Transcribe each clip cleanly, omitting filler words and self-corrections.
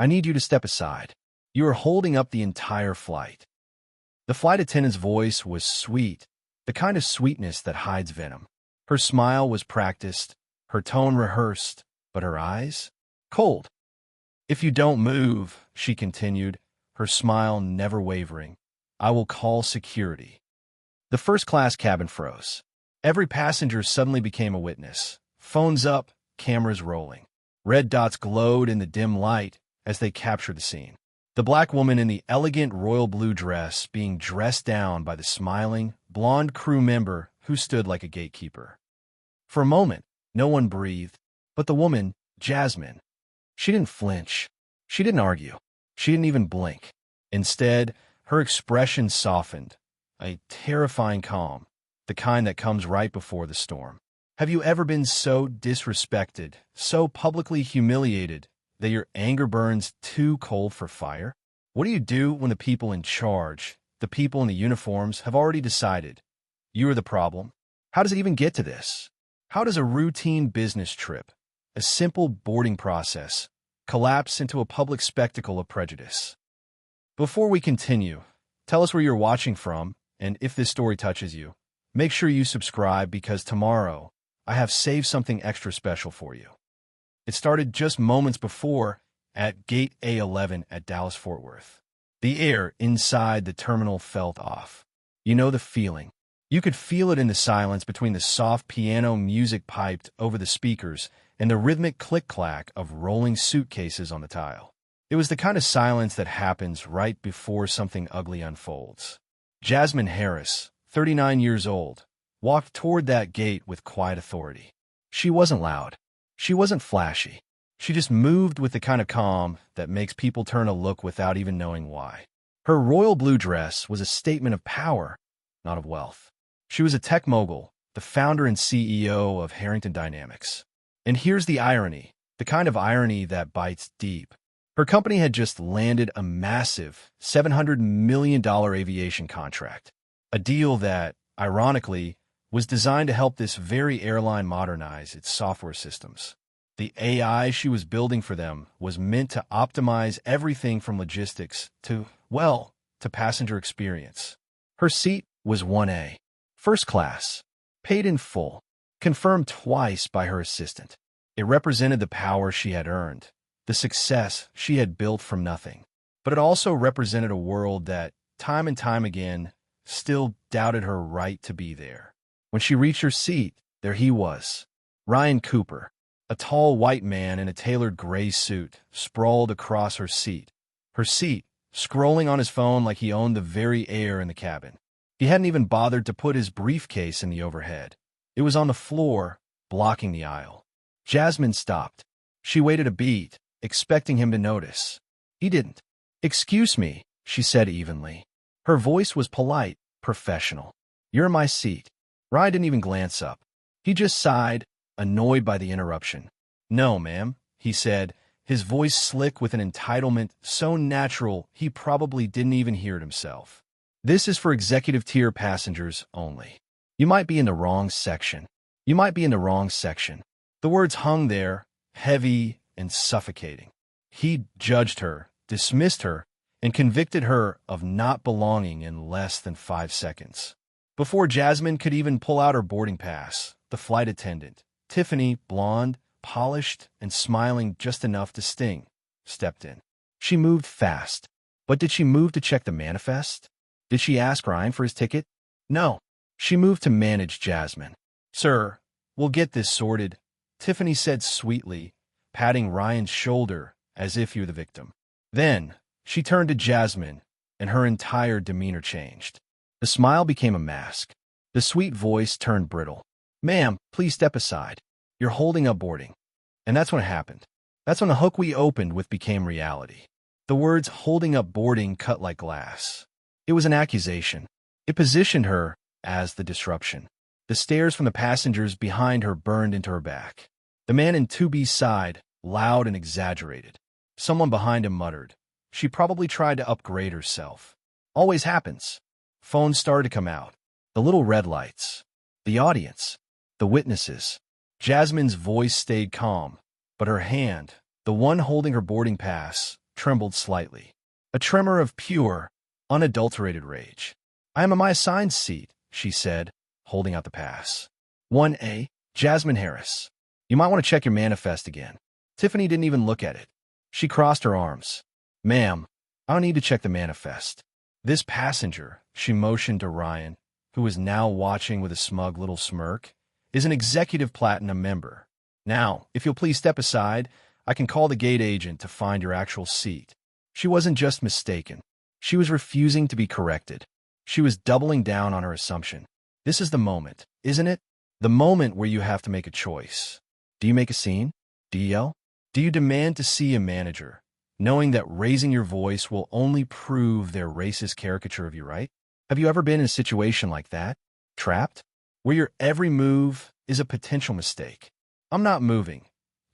I need you to step aside. You are holding up the entire flight." The flight attendant's voice was sweet, the kind of sweetness that hides venom. Her smile was practiced, her tone rehearsed, but her eyes? Cold. "If you don't move," she continued, her smile never wavering, "I will call security." The first-class cabin froze. Every passenger suddenly became a witness. Phones up, cameras rolling. Red dots glowed in the dim light as they captured the scene. The black woman in the elegant royal blue dress being dressed down by the smiling, blonde crew member who stood like a gatekeeper. For a moment, no one breathed, but the woman, Jasmine, she didn't flinch. She didn't argue. She didn't even blink. Instead, her expression softened, a terrifying calm, the kind that comes right before the storm. Have you ever been so disrespected, so publicly humiliated, that your anger burns too cold for fire? What do you do when the people in charge, the people in the uniforms, have already decided you are the problem? How does it even get to this? How does a routine business trip, a simple boarding process, collapse into a public spectacle of prejudice? Before we continue, tell us where you're watching from, and if this story touches you, make sure you subscribe because tomorrow I have saved something extra special for you. It started just moments before at Gate A11 at Dallas-Fort Worth. The air inside the terminal felt off. You know the feeling. You could feel it in the silence between the soft piano music piped over the speakers and the rhythmic click-clack of rolling suitcases on the tile. It was the kind of silence that happens right before something ugly unfolds. Jasmine Harris, 39 years old, walked toward that gate with quiet authority. She wasn't loud. She wasn't flashy. She just moved with the kind of calm that makes people turn a look without even knowing why. Her royal blue dress was a statement of power, not of wealth. She was a tech mogul, the founder and CEO of Harrington Dynamics. And here's the irony, the kind of irony that bites deep. Her company had just landed a massive $700 million aviation contract, a deal that, ironically, was designed to help this very airline modernize its software systems. The AI she was building for them was meant to optimize everything from logistics to passenger experience. Her seat was 1A, first class, paid in full, confirmed twice by her assistant. It represented the power she had earned, the success she had built from nothing. But it also represented a world that, time and time again, still doubted her right to be there. When she reached her seat, there he was, Ryan Cooper, a tall white man in a tailored gray suit, sprawled across her seat, scrolling on his phone like he owned the very air in the cabin. He hadn't even bothered to put his briefcase in the overhead. It was on the floor, blocking the aisle. Jasmine stopped. She waited a beat, expecting him to notice. He didn't. "Excuse me," she said evenly. Her voice was polite, professional. "You're in my seat." Ryan didn't even glance up. He just sighed, annoyed by the interruption. "No, ma'am," he said, his voice slick with an entitlement so natural he probably didn't even hear it himself. "This is for executive-tier passengers only. You might be in the wrong section. You might be in the wrong section." The words hung there, heavy and suffocating. He judged her, dismissed her, and convicted her of not belonging in less than 5 seconds. Before Jasmine could even pull out her boarding pass, the flight attendant, Tiffany, blonde, polished, and smiling just enough to sting, stepped in. She moved fast. But did she move to check the manifest? Did she ask Ryan for his ticket? No. She moved to manage Jasmine. "Sir, we'll get this sorted," Tiffany said sweetly, patting Ryan's shoulder as if he were the victim. Then, she turned to Jasmine, and her entire demeanor changed. The smile became a mask. The sweet voice turned brittle. "Ma'am, please step aside. You're holding up boarding." And that's when it happened. That's when the hook we opened with became reality. The words "holding up boarding" cut like glass. It was an accusation. It positioned her as the disruption. The stares from the passengers behind her burned into her back. The man in 2B's side, loud and exaggerated. Someone behind him muttered, "She probably tried to upgrade herself." Always happens. Phones started to come out. The little red lights. The audience. The witnesses. Jasmine's voice stayed calm, but her hand, the one holding her boarding pass, trembled slightly. A tremor of pure, unadulterated rage. "I am in my assigned seat," she said, holding out the pass. 1A, Jasmine Harris. "You might want to check your manifest again." Tiffany didn't even look at it. She crossed her arms. "Ma'am, I don't need to check the manifest. This passenger," she motioned to Ryan, who was now watching with a smug little smirk, "is an executive platinum member. Now, if you'll please step aside, I can call the gate agent to find your actual seat." She wasn't just mistaken. She was refusing to be corrected. She was doubling down on her assumption. This is the moment, isn't it? The moment where you have to make a choice. Do you make a scene? Do you yell? Do you demand to see a manager, knowing that raising your voice will only prove their racist caricature of you, right? Have you ever been in a situation like that? Trapped? Where your every move is a potential mistake. "I'm not moving,"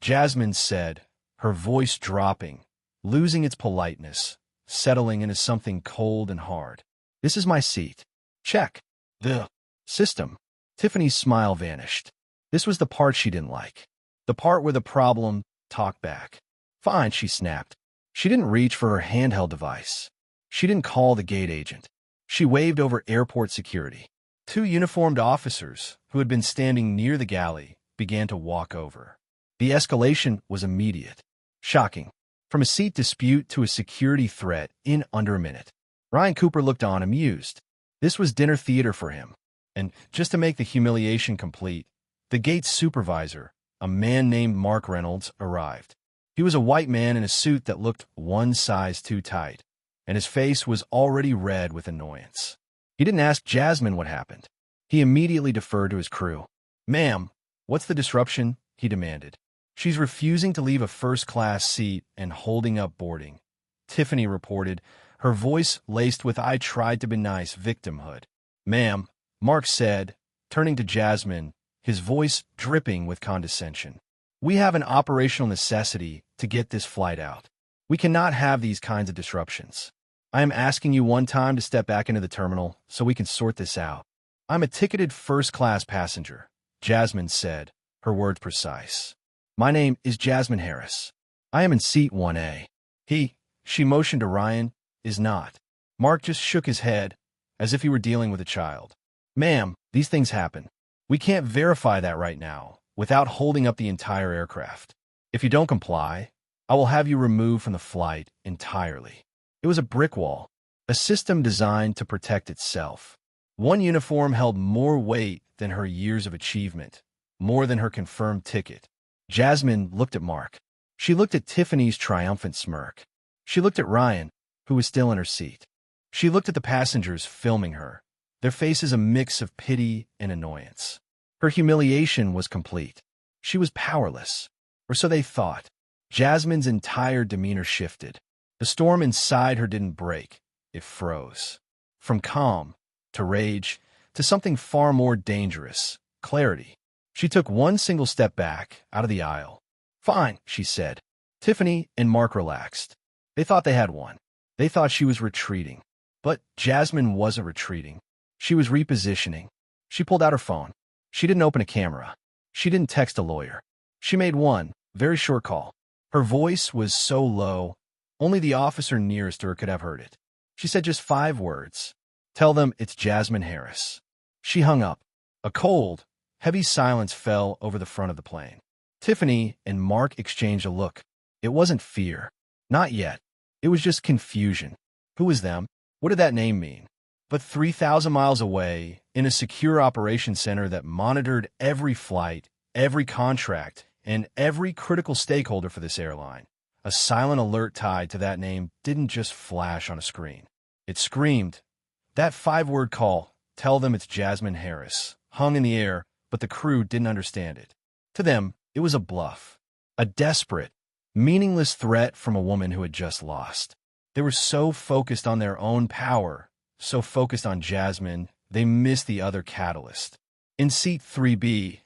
Jasmine said, her voice dropping, losing its politeness, settling into something cold and hard. "This is my seat." Check. The system. Tiffany's smile vanished. This was the part she didn't like. The part where the problem talked back. "Fine," she snapped. She didn't reach for her handheld device. She didn't call the gate agent. She waved over airport security. Two uniformed officers, who had been standing near the galley, began to walk over. The escalation was immediate. Shocking. From a seat dispute to a security threat in under a minute. Ryan Cooper looked on amused. This was dinner theater for him. And just to make the humiliation complete, the gate supervisor, a man named Mark Reynolds, arrived. He was a white man in a suit that looked one size too tight, and his face was already red with annoyance. He didn't ask Jasmine what happened. He immediately deferred to his crew. "Ma'am, what's the disruption?" he demanded. "She's refusing to leave a first-class seat and holding up boarding," Tiffany reported, her voice laced with "I tried to be nice" victimhood. "Ma'am," Mark said, turning to Jasmine, his voice dripping with condescension. "We have an operational necessity to get this flight out. We cannot have these kinds of disruptions. I am asking you one time to step back into the terminal so we can sort this out." "I'm a ticketed first-class passenger," Jasmine said, her words precise. "My name is Jasmine Harris. I am in seat 1A. She motioned to Ryan, is not." Mark just shook his head, as if he were dealing with a child. "Ma'am, these things happen. We can't verify that right now, without holding up the entire aircraft. If you don't comply, I will have you removed from the flight entirely." It was a brick wall, a system designed to protect itself. One uniform held more weight than her years of achievement, more than her confirmed ticket. Jasmine looked at Mark. She looked at Tiffany's triumphant smirk. She looked at Ryan, who was still in her seat. She looked at the passengers filming her, their faces a mix of pity and annoyance. Her humiliation was complete. She was powerless, or so they thought. Jasmine's entire demeanor shifted. The storm inside her didn't break, it froze. From calm, to rage, to something far more dangerous, clarity. She took one single step back, out of the aisle. "Fine," she said. Tiffany and Mark relaxed. They thought they had won. They thought she was retreating. But Jasmine wasn't retreating. She was repositioning. She pulled out her phone. She didn't open a camera. She didn't text a lawyer. She made one, very short call. Her voice was so low, only the officer nearest to her could have heard it. She said just 5 words. "Tell them it's Jasmine Harris." She hung up. A cold, heavy silence fell over the front of the plane. Tiffany and Mark exchanged a look. It wasn't fear. Not yet. It was just confusion. Who was them? What did that name mean? But 3,000 miles away, in a secure operations center that monitored every flight, every contract, and every critical stakeholder for this airline, a silent alert tied to that name didn't just flash on a screen. It screamed. That 5-word call, "Tell them it's Jasmine Harris," hung in the air, but the crew didn't understand it. To them, it was a bluff. A desperate, meaningless threat from a woman who had just lost. They were so focused on their own power, so focused on Jasmine, they missed the other catalyst. In seat 3B,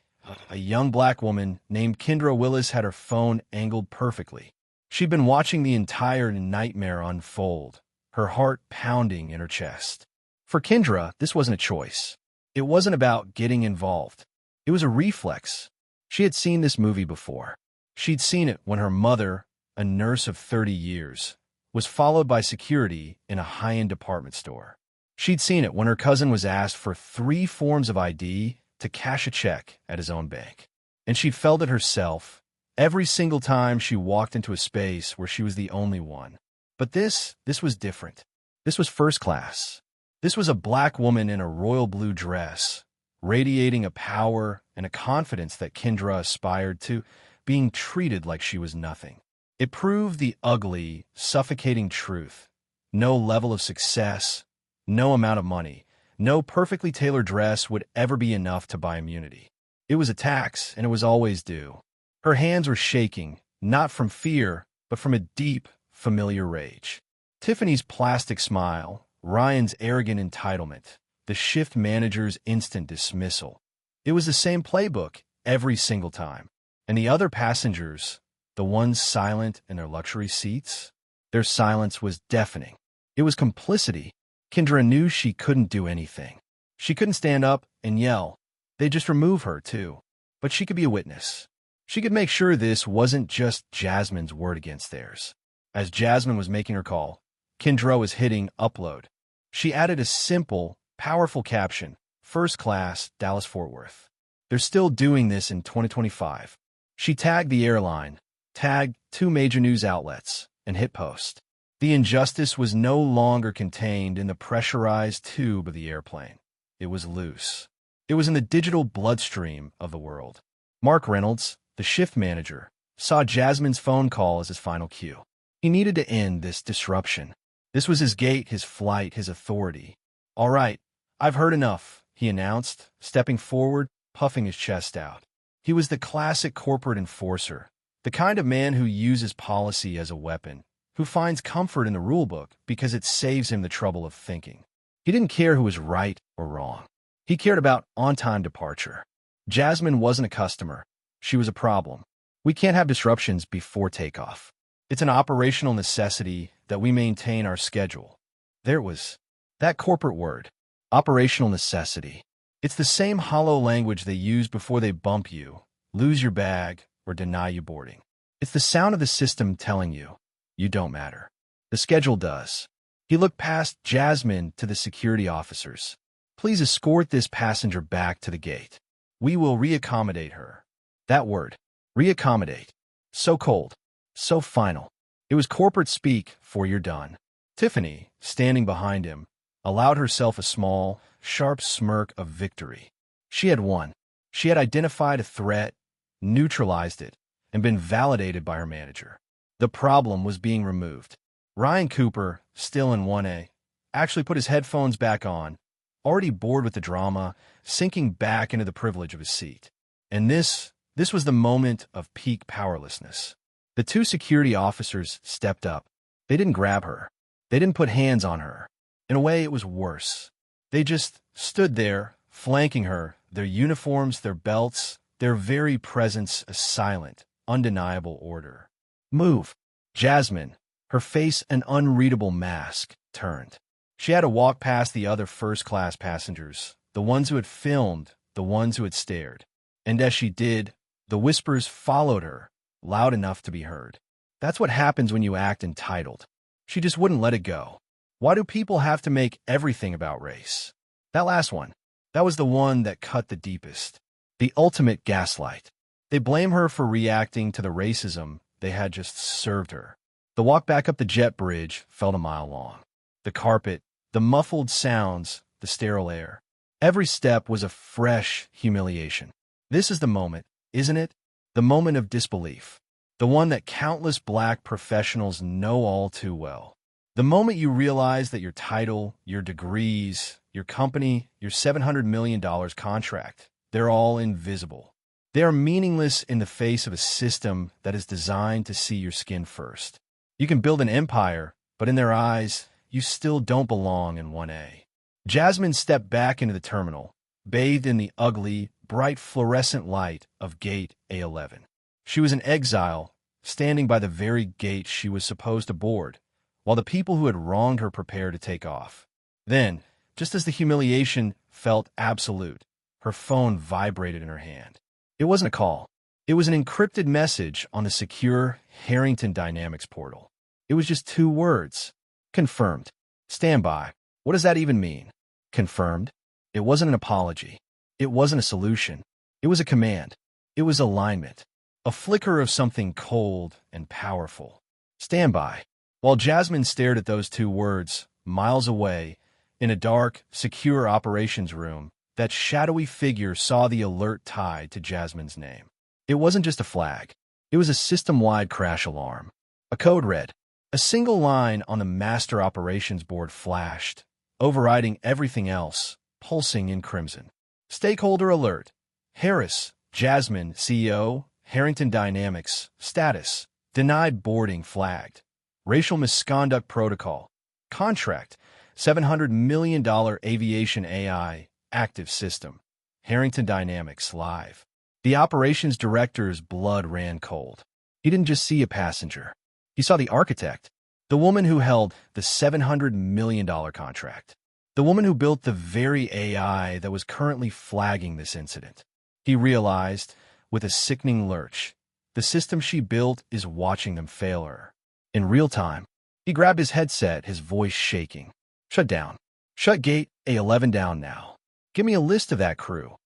a young black woman named Kendra Willis had her phone angled perfectly. She'd been watching the entire nightmare unfold, her heart pounding in her chest. For Kendra, this wasn't a choice. It wasn't about getting involved. It was a reflex. She had seen this movie before. She'd seen it when her mother, a nurse of 30 years, was followed by security in a high-end department store. She'd seen it when her cousin was asked for 3 forms of ID to cash a check at his own bank. And she'd felt it herself every single time she walked into a space where she was the only one. But this was different. This was first class. This was a black woman in a royal blue dress, radiating a power and a confidence that Kendra aspired to, being treated like she was nothing. It proved the ugly, suffocating truth. No level of success, no amount of money, no perfectly tailored dress would ever be enough to buy immunity. It was a tax, and it was always due. Her hands were shaking, not from fear, but from a deep, familiar rage. Tiffany's plastic smile, Ryan's arrogant entitlement, the shift manager's instant dismissal. It was the same playbook every single time. And the other passengers, the ones silent in their luxury seats, their silence was deafening. It was complicity. Kendra knew she couldn't do anything. She couldn't stand up and yell. They'd just remove her, too. But she could be a witness. She could make sure this wasn't just Jasmine's word against theirs. As Jasmine was making her call, Kendra was hitting upload. She added a simple, powerful caption, "First class, Dallas-Fort Worth." They're still doing this in 2025. She tagged the airline, tagged 2 major news outlets, and hit post. The injustice was no longer contained in the pressurized tube of the airplane. It was loose. It was in the digital bloodstream of the world. Mark Reynolds, the shift manager, saw Jasmine's phone call as his final cue. He needed to end this disruption. This was his gate, his flight, his authority. "All right, I've heard enough," he announced, stepping forward, puffing his chest out. He was the classic corporate enforcer, the kind of man who uses policy as a weapon, who finds comfort in the rulebook because it saves him the trouble of thinking. He didn't care who was right or wrong. He cared about on-time departure. Jasmine wasn't a customer. She was a problem. We can't have disruptions before takeoff. It's an operational necessity that we maintain our schedule. There it was. That corporate word. Operational necessity. It's the same hollow language they use before they bump you, lose your bag, or deny you boarding. It's the sound of the system telling you, you don't matter. The schedule does. He looked past Jasmine to the security officers. "Please escort this passenger back to the gate. We will reaccommodate her." That word, reaccommodate. So cold, so final. It was corporate speak for "you're done." Tiffany, standing behind him, allowed herself a small, sharp smirk of victory. She had won. She had identified a threat, neutralized it, and been validated by her manager. The problem was being removed. Ryan Cooper, still in 1A, actually put his headphones back on, already bored with the drama, sinking back into the privilege of his seat. And this was the moment of peak powerlessness. The 2 security officers stepped up. They didn't grab her. They didn't put hands on her. In a way, it was worse. They just stood there, flanking her, their uniforms, their belts, their very presence a silent, undeniable order. "Move." Jasmine, her face an unreadable mask, turned. She had to walk past the other first-class passengers, the ones who had filmed, the ones who had stared. And as she did, the whispers followed her, loud enough to be heard. That's what happens when you act entitled. She just wouldn't let it go. Why do people have to make everything about race? That last one, that was the one that cut the deepest. The ultimate gaslight. They blame her for reacting to the racism they had just served her. The walk back up the jet bridge felt a mile long. The carpet, the muffled sounds, the sterile air. Every step was a fresh humiliation. This is the moment, isn't it? The moment of disbelief. The one that countless black professionals know all too well. The moment you realize that your title, your degrees, your company, your $700 million contract, they're all invisible. They are meaningless in the face of a system that is designed to see your skin first. You can build an empire, but in their eyes, you still don't belong in 1A. Jasmine stepped back into the terminal, bathed in the ugly, bright fluorescent light of gate A11. She was in exile, standing by the very gate she was supposed to board, while the people who had wronged her prepared to take off. Then, just as the humiliation felt absolute, her phone vibrated in her hand. It wasn't a call. It was an encrypted message on the secure Harrington Dynamics portal. It was just 2 words. Confirmed. Stand by. What does that even mean? Confirmed? It wasn't an apology. It wasn't a solution. It was a command. It was alignment. A flicker of something cold and powerful. Stand by. While Jasmine stared at those 2 words, miles away, in a dark, secure operations room, that shadowy figure saw the alert tied to Jasmine's name. It wasn't just a flag. It was a system-wide crash alarm. A code red. A single line on the master operations board flashed, overriding everything else, pulsing in crimson. Stakeholder alert. Harris, Jasmine, CEO, Harrington Dynamics, status. Denied boarding flagged. Racial misconduct protocol. Contract. $700 million aviation AI, active system. Harrington Dynamics live. The operations director's blood ran cold. He didn't just see a passenger. He saw the architect, the woman who held the $700 million contract, the woman who built the very AI that was currently flagging this incident. He realized, with a sickening lurch, the system she built is watching them fail her. In real time, he grabbed his headset, his voice shaking. Shut down. Shut gate A11 down now. Give me a list of that crew.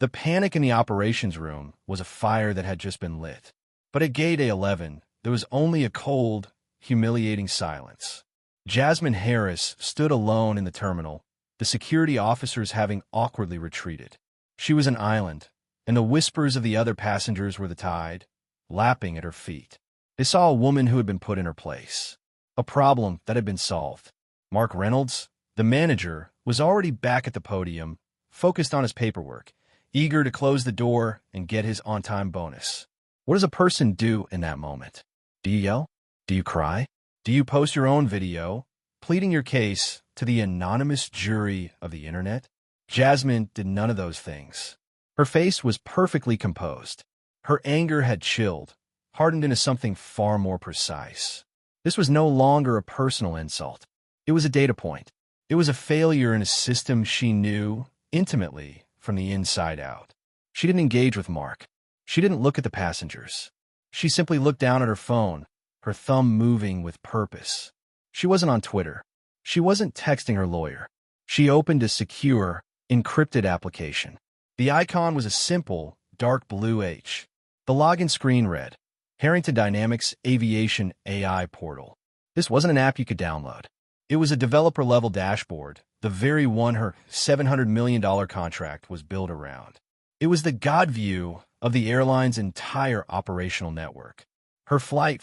The panic in the operations room was a fire that had just been lit. But at gate A11, there was only a cold, humiliating silence. Jasmine Harris stood alone in the terminal, the security officers having awkwardly retreated. She was an island, and the whispers of the other passengers were the tide, lapping at her feet. They saw a woman who had been put in her place. A problem that had been solved. Mark Reynolds, the manager, was already back at the podium, focused on his paperwork, eager to close the door and get his on-time bonus. What does a person do in that moment? Do you yell? Do you cry? Do you post your own video, pleading your case to the anonymous jury of the internet? Jasmine did none of those things. Her face was perfectly composed. Her anger had chilled, hardened into something far more precise. This was no longer a personal insult. It was a data point. It was a failure in a system she knew intimately from the inside out. She didn't engage with Mark. She didn't look at the passengers. She simply looked down at her phone, her thumb moving with purpose. She wasn't on Twitter. She wasn't texting her lawyer. She opened a secure, encrypted application. The icon was a simple, dark blue H. The login screen read, Harrington Dynamics Aviation AI Portal. This wasn't an app you could download. It was a developer-level dashboard, the very one her $700 million contract was built around. It was the God view of the airline's entire operational network. Her Flight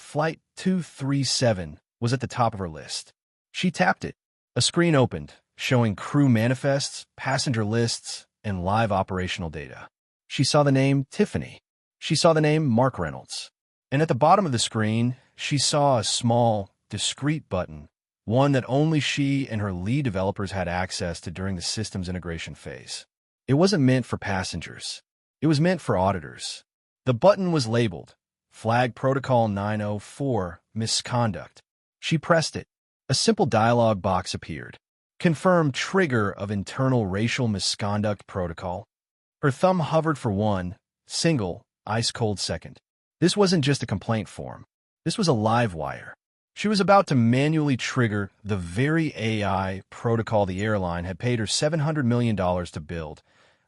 237 was at the top of her list. She tapped it. A screen opened, showing crew manifests, passenger lists, and live operational data. She saw the name Tiffany. She saw the name Mark Reynolds. And at the bottom of the screen, she saw a small, discrete button, one that only she and her lead developers had access to during the system's integration phase. It wasn't meant for passengers. It was meant for auditors. The button was labeled, Flag Protocol 904, Misconduct. She pressed it. A simple dialog box appeared. Confirm trigger of internal racial misconduct protocol. Her thumb hovered for one, single, ice-cold second. This wasn't just a complaint form. This was a live wire. She was about to manually trigger the very AI protocol the airline had paid her $700 million to build,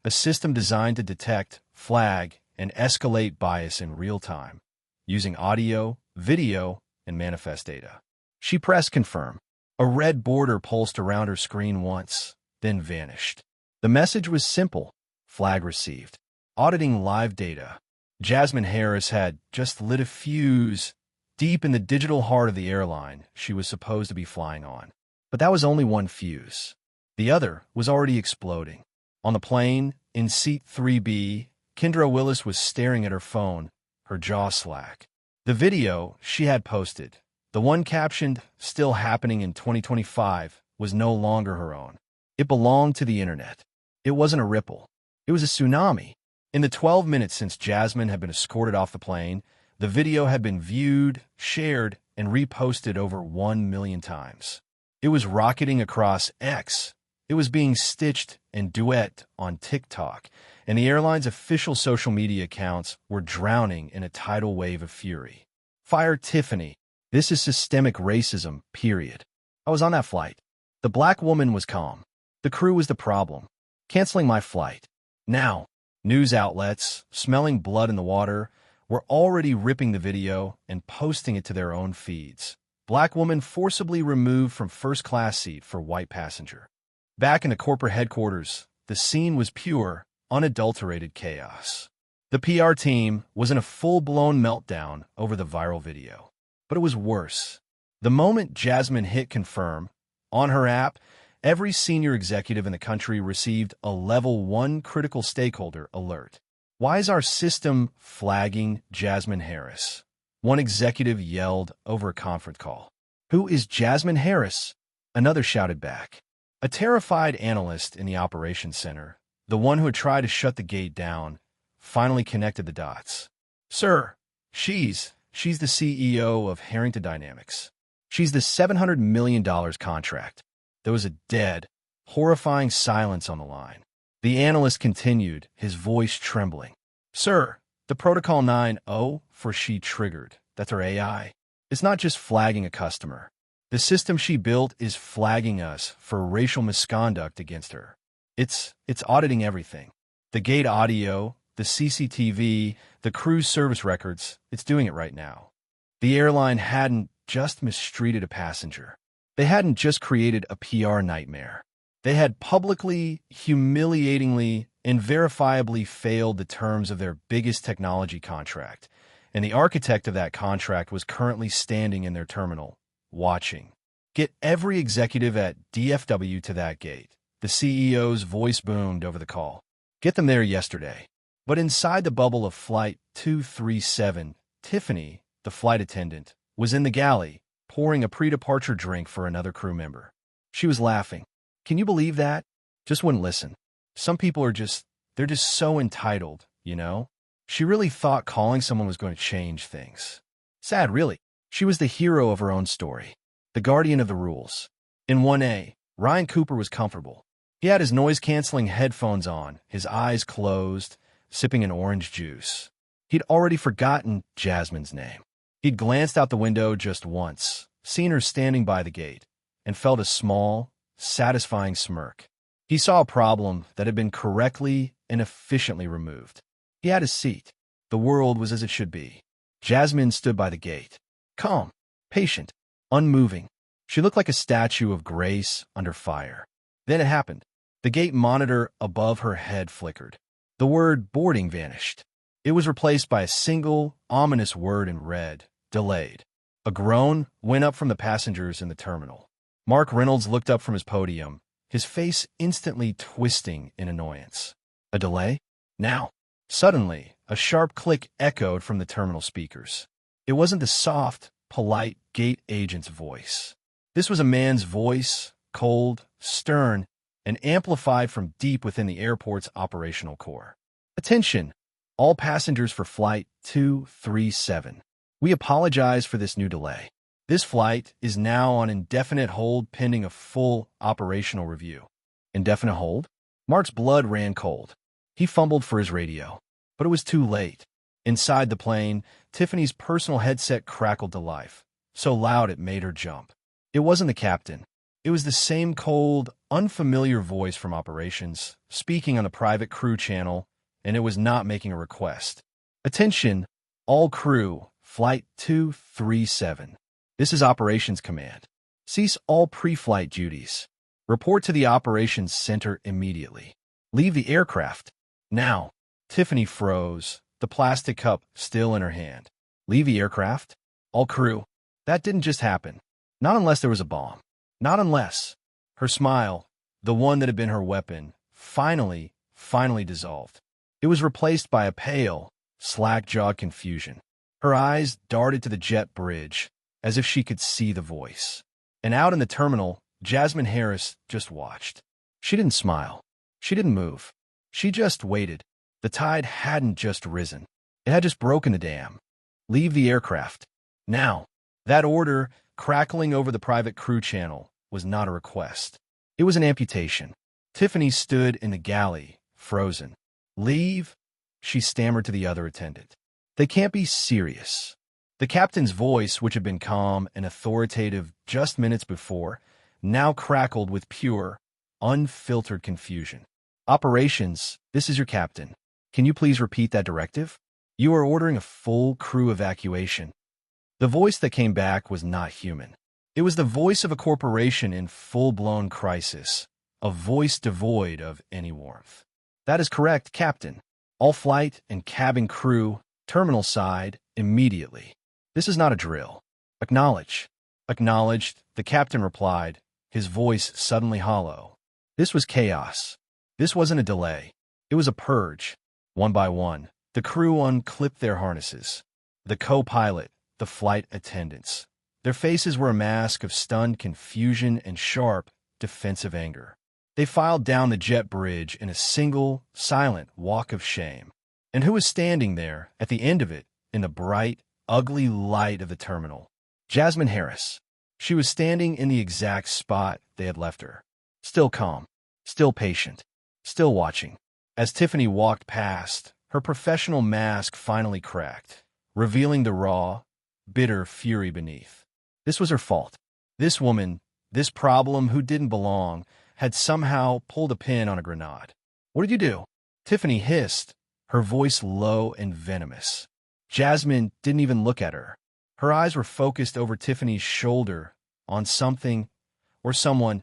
a system designed to detect, flag, and escalate bias in real time, using audio, video, and manifest data. She pressed confirm. A red border pulsed around her screen once, then vanished. The message was simple. Flag received. Auditing live data. Jasmine Harris had just lit a fuse deep in the digital heart of the airline she was supposed to be flying on. But that was only one fuse. The other was already exploding. On the plane, in seat 3B, Kendra Willis was staring at her phone, her jaw slack. The video she had posted, the one captioned, "Still happening in 2025, was no longer her own. It belonged to the internet. It wasn't a ripple. It was a tsunami. In the 12 minutes since Jasmine had been escorted off the plane, the video had been viewed, shared, and reposted over 1 million times. It was rocketing across X. It was being stitched and duet on TikTok, and the airline's official social media accounts were drowning in a tidal wave of fury. Fire Tiffany. This is systemic racism, period. I was on that flight. The black woman was calm. The crew was the problem. Canceling my flight. Now, news outlets, smelling blood in the water, were already ripping the video and posting it to their own feeds. Black woman forcibly removed from first-class seat for white passenger. Back in the corporate headquarters, the scene was pure, unadulterated chaos. The PR team was in a full-blown meltdown over the viral video. But it was worse. The moment Jasmine hit confirm, on her app, every senior executive in the country received a Level 1 critical stakeholder alert. Why is our system flagging Jasmine Harris? One executive yelled over a conference call. Who is Jasmine Harris? Another shouted back. A terrified analyst in the operations center, the one who had tried to shut the gate down, finally connected the dots. Sir, she's the CEO of Harrington Dynamics. She's the $700 million contract. There was a dead, horrifying silence on the line. The analyst continued, his voice trembling. Sir, the protocol 9.0 for she triggered. That's her AI. It's not just flagging a customer. The system she built is flagging us for racial misconduct against her. It's auditing everything. The gate audio, the CCTV, the cruise service records, it's doing it right now. The airline hadn't just mistreated a passenger. They hadn't just created a PR nightmare. They had publicly, humiliatingly, and verifiably failed the terms of their biggest technology contract, and the architect of that contract was currently standing in their terminal, watching. Get every executive at DFW to that gate. The CEO's voice boomed over the call. Get them there yesterday. But inside the bubble of Flight 237, Tiffany, the flight attendant, was in the galley, pouring a pre-departure drink for another crew member. She was laughing. Can you believe that? Just wouldn't listen. Some people they're just so entitled, you know? She really thought calling someone was going to change things. Sad, really. She was the hero of her own story, the guardian of the rules. In 1A, Ryan Cooper was comfortable. He had his noise-canceling headphones on, his eyes closed, sipping an orange juice. He'd already forgotten Jasmine's name. He'd glanced out the window just once, seen her standing by the gate, and felt a small, satisfying smirk. He saw a problem that had been correctly and efficiently removed. He had his seat. The world was as it should be. Jasmine stood by the gate, calm, patient, unmoving. She looked like a statue of grace under fire. Then it happened. The gate monitor above her head flickered. The word boarding vanished. It was replaced by a single, ominous word in red, delayed. A groan went up from the passengers in the terminal. Mark Reynolds looked up from his podium, his face instantly twisting in annoyance. A delay? Now. Suddenly, a sharp click echoed from the terminal speakers. It wasn't the soft, polite gate agent's voice. This was a man's voice, cold, stern, and amplified from deep within the airport's operational core. Attention, all passengers for Flight 237. We apologize for this new delay. This flight is now on indefinite hold pending a full operational review. Indefinite hold? Mark's blood ran cold. He fumbled for his radio, but it was too late. Inside the plane, Tiffany's personal headset crackled to life, so loud it made her jump. It wasn't the captain. It was the same cold, unfamiliar voice from operations, speaking on the private crew channel, and it was not making a request. Attention, all crew, Flight 237. This is Operations Command. Cease all pre-flight duties. Report to the Operations Center immediately. Leave the aircraft. Now. Tiffany froze, the plastic cup still in her hand. Leave the aircraft? All crew. That didn't just happen. Not unless there was a bomb. Not unless. Her smile, the one that had been her weapon, finally dissolved. It was replaced by a pale, slack-jawed confusion. Her eyes darted to the jet bridge, as if she could see the voice. And out in the terminal, Jasmine Harris just watched. She didn't smile. She didn't move. She just waited. The tide hadn't just risen. It had just broken the dam. Leave the aircraft. Now. That order, crackling over the private crew channel, was not a request. It was an amputation. Tiffany stood in the galley, frozen. Leave? She stammered to the other attendant. They can't be serious. The captain's voice, which had been calm and authoritative just minutes before, now crackled with pure, unfiltered confusion. Operations, this is your captain. Can you please repeat that directive? You are ordering a full crew evacuation. The voice that came back was not human. It was the voice of a corporation in full-blown crisis, a voice devoid of any warmth. That is correct, Captain. All flight and cabin crew, terminal side, immediately. This is not a drill. Acknowledge. Acknowledged, the captain replied, his voice suddenly hollow. This was chaos. This wasn't a delay. It was a purge. One by one, the crew unclipped their harnesses. The co-pilot, the flight attendants. Their faces were a mask of stunned confusion and sharp, defensive anger. They filed down the jet bridge in a single, silent walk of shame. And who was standing there, at the end of it, in the bright, ugly light of the terminal? Jasmine Harris. She was standing in the exact spot they had left her. Still calm, still patient, still watching. As Tiffany walked past, her professional mask finally cracked, revealing the raw, bitter fury beneath. This was her fault. This woman, this problem who didn't belong, had somehow pulled a pin on a grenade. What did you do? Tiffany hissed, her voice low and venomous. Jasmine didn't even look at her. Her eyes were focused over Tiffany's shoulder on something or someone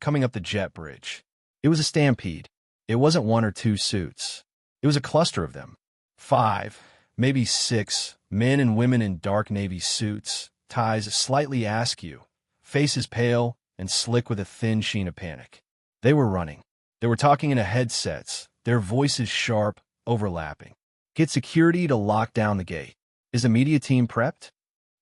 coming up the jet bridge. It was a stampede. It wasn't one or two suits. It was a cluster of them. 5, maybe 6, men and women in dark navy suits, ties slightly askew, faces pale and slick with a thin sheen of panic. They were running. They were talking into headsets, their voices sharp, overlapping. Get security to lock down the gate. Is the media team prepped?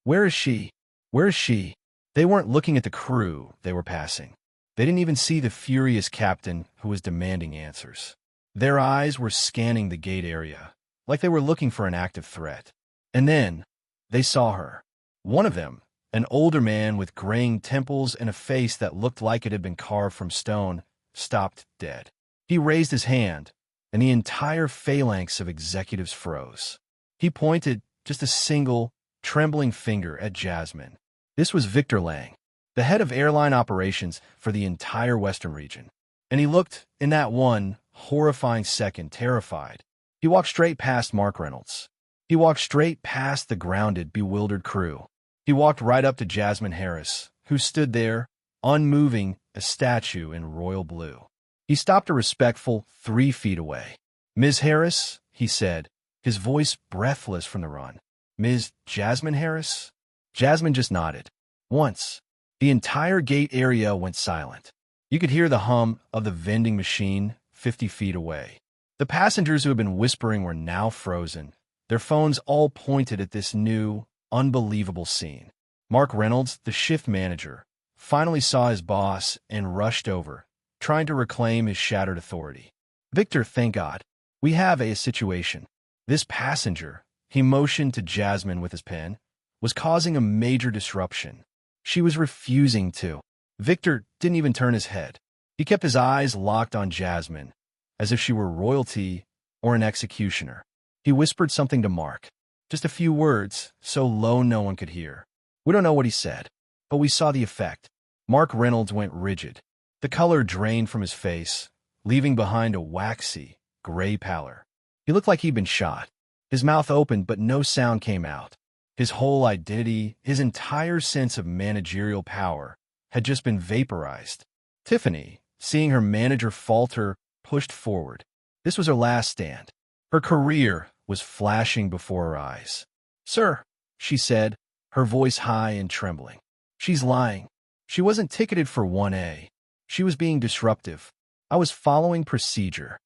Where is she? Where is she? They weren't looking at the crew they were passing. They didn't even see the furious captain who was demanding answers. Their eyes were scanning the gate area, like they were looking for an active threat. And then, they saw her. One of them, an older man with graying temples and a face that looked like it had been carved from stone, stopped dead. He raised his hand, and the entire phalanx of executives froze. He pointed just a single, trembling finger at Jasmine. This was Victor Lang, the head of airline operations for the entire Western region. And he looked, in that one horrifying second, terrified. He walked straight past Mark Reynolds. He walked straight past the grounded, bewildered crew. He walked right up to Jasmine Harris, who stood there, unmoving, a statue in royal blue. He stopped a respectful 3 feet away. Ms. Harris, he said, his voice breathless from the run. Ms. Jasmine Harris? Jasmine just nodded. Once, the entire gate area went silent. You could hear the hum of the vending machine 50 feet away. The passengers who had been whispering were now frozen, their phones all pointed at this new, unbelievable scene. Mark Reynolds, the shift manager, finally saw his boss and rushed over, trying to reclaim his shattered authority. Victor, thank God. We have a situation. This passenger, he motioned to Jasmine with his pen, was causing a major disruption. She was refusing to. Victor didn't even turn his head. He kept his eyes locked on Jasmine, as if she were royalty or an executioner. He whispered something to Mark. Just a few words, so low no one could hear. We don't know what he said, but we saw the effect. Mark Reynolds went rigid. The color drained from his face, leaving behind a waxy, gray pallor. He looked like he'd been shot. His mouth opened, but no sound came out. His whole identity, his entire sense of managerial power, had just been vaporized. Tiffany, seeing her manager falter, pushed forward. This was her last stand. Her career was flashing before her eyes. Sir, she said, her voice high and trembling. She's lying. She wasn't ticketed for 1A. She was being disruptive. I was following procedure.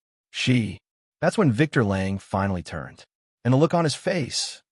That's when Victor Lang finally turned. And the look on his face,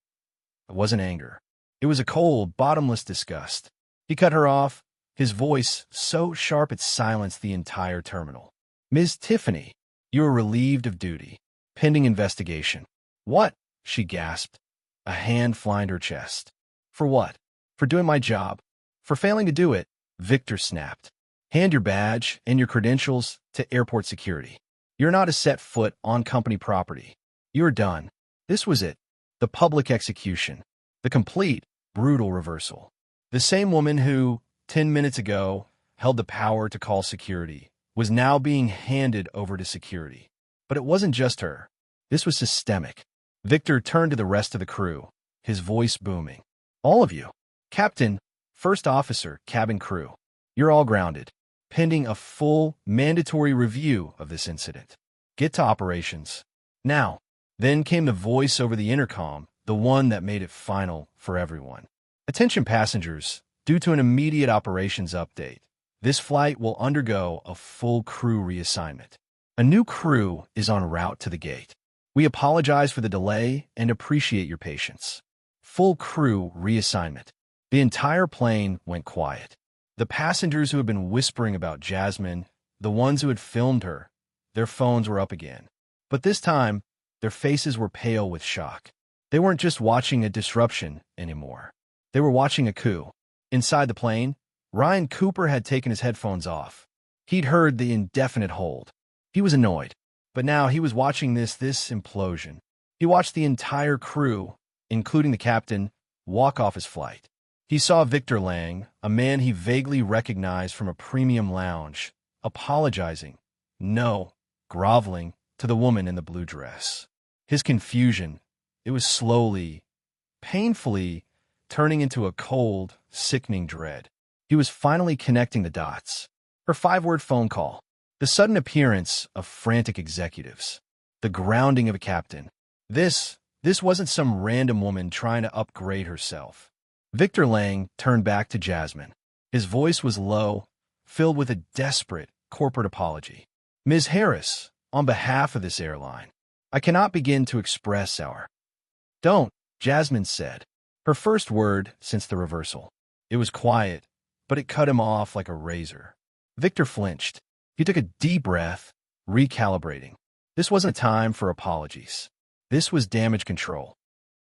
it wasn't anger. It was a cold, bottomless disgust. He cut her off, his voice so sharp it silenced the entire terminal. Ms. Tiffany, you are relieved of duty. Pending investigation. What? She gasped, a hand flying her chest. For what? For doing my job. For failing to do it, Victor snapped. Hand your badge and your credentials to airport security. You're not to set foot on company property. You're done. This was it. The public execution. The complete, brutal reversal. The same woman who, 10 minutes ago, held the power to call security, was now being handed over to security. But it wasn't just her. This was systemic. Victor turned to the rest of the crew, his voice booming. All of you, captain, first officer, cabin crew, you're all grounded, pending a full, mandatory review of this incident. Get to operations. Now. Then came the voice over the intercom, the one that made it final for everyone. Attention passengers, due to an immediate operations update, this flight will undergo a full crew reassignment. A new crew is en route to the gate. We apologize for the delay and appreciate your patience. Full crew reassignment. The entire plane went quiet. The passengers who had been whispering about Jasmine, the ones who had filmed her, their phones were up again. But this time, their faces were pale with shock. They weren't just watching a disruption anymore. They were watching a coup. Inside the plane, Ryan Cooper had taken his headphones off. He'd heard the indefinite hold. He was annoyed. But now he was watching this implosion. He watched the entire crew, including the captain, walk off his flight. He saw Victor Lang, a man he vaguely recognized from a premium lounge, apologizing, groveling, to the woman in the blue dress. His confusion, it was slowly, painfully, turning into a cold, sickening dread. He was finally connecting the dots. Her 5-word phone call, the sudden appearance of frantic executives, the grounding of a captain. This wasn't some random woman trying to upgrade herself. Victor Lang turned back to Jasmine. His voice was low, filled with a desperate corporate apology. Ms. Harris, on behalf of this airline, I cannot begin to express our... Don't, Jasmine said. Her first word since the reversal. It was quiet, but it cut him off like a razor. Victor flinched. He took a deep breath, recalibrating. This wasn't a time for apologies. This was damage control.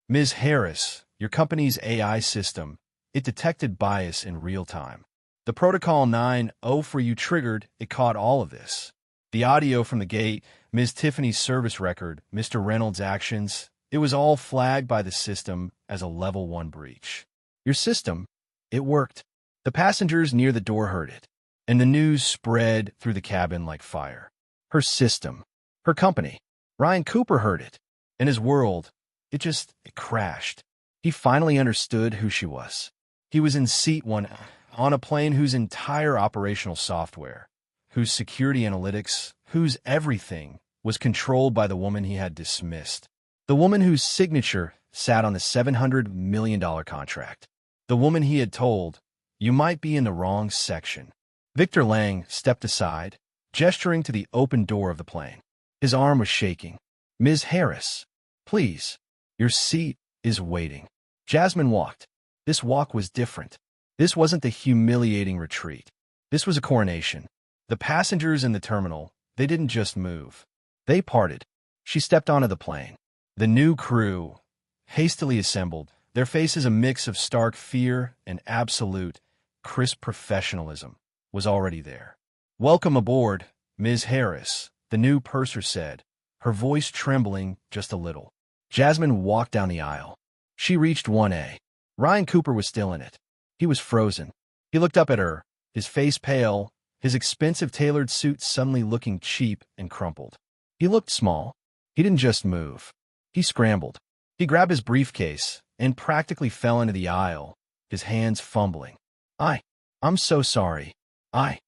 Ms. Harris, your company's AI system, it detected bias in real time. The Protocol 9.0 for you triggered, it caught all of this. The audio from the gate, Ms. Tiffany's service record, Mr. Reynolds' actions, it was all flagged by the system as a level 1 breach. Your system, it worked. The passengers near the door heard it, and the news spread through the cabin like fire. Her system, her company. Ryan Cooper heard it, and his world, it crashed. He finally understood who she was. He was in seat 1 on a plane whose entire operational software, whose security analytics, whose everything was controlled by the woman he had dismissed. The woman whose signature sat on the $700 million contract. The woman he had told, you might be in the wrong section. Victor Lang stepped aside, gesturing to the open door of the plane. His arm was shaking. Ms. Harris, please, your seat is waiting. Jasmine walked. This walk was different. This wasn't the humiliating retreat. This was a coronation. The passengers in the terminal, they didn't just move. They parted. She stepped onto the plane. The new crew, hastily assembled, their faces a mix of stark fear and absolute, crisp professionalism, was already there. Welcome aboard, Ms. Harris, the new purser said, her voice trembling just a little. Jasmine walked down the aisle. She reached 1A. Ryan Cooper was still in it. He was frozen. He looked up at her, his face pale, his expensive tailored suit suddenly looking cheap and crumpled. He looked small. He didn't just move. He scrambled. He grabbed his briefcase and practically fell into the aisle, his hands fumbling. I'm so sorry. I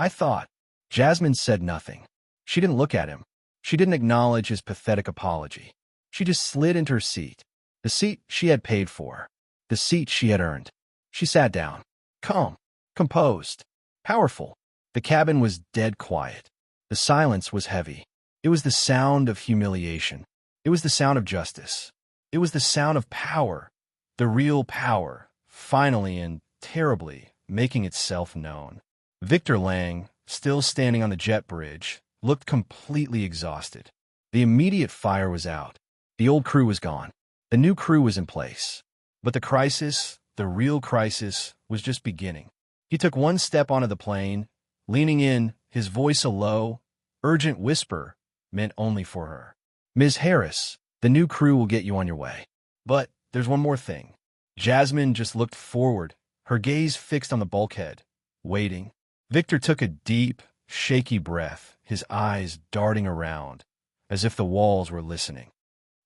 thought. Jasmine said nothing. She didn't look at him. She didn't acknowledge his pathetic apology. She just slid into her seat. The seat she had paid for. The seat she had earned. She sat down. Calm. Composed. Powerful. The cabin was dead quiet. The silence was heavy. It was the sound of humiliation. It was the sound of justice. It was the sound of power. The real power, finally and terribly, making itself known. Victor Lang, still standing on the jet bridge, looked completely exhausted. The immediate fire was out. The old crew was gone. The new crew was in place. But the crisis, the real crisis, was just beginning. He took one step onto the plane, leaning in, his voice a low, urgent whisper, meant only for her. Ms. Harris, the new crew will get you on your way. But there's one more thing. Jasmine just looked forward, her gaze fixed on the bulkhead, waiting. Victor took a deep, shaky breath, his eyes darting around, as if the walls were listening.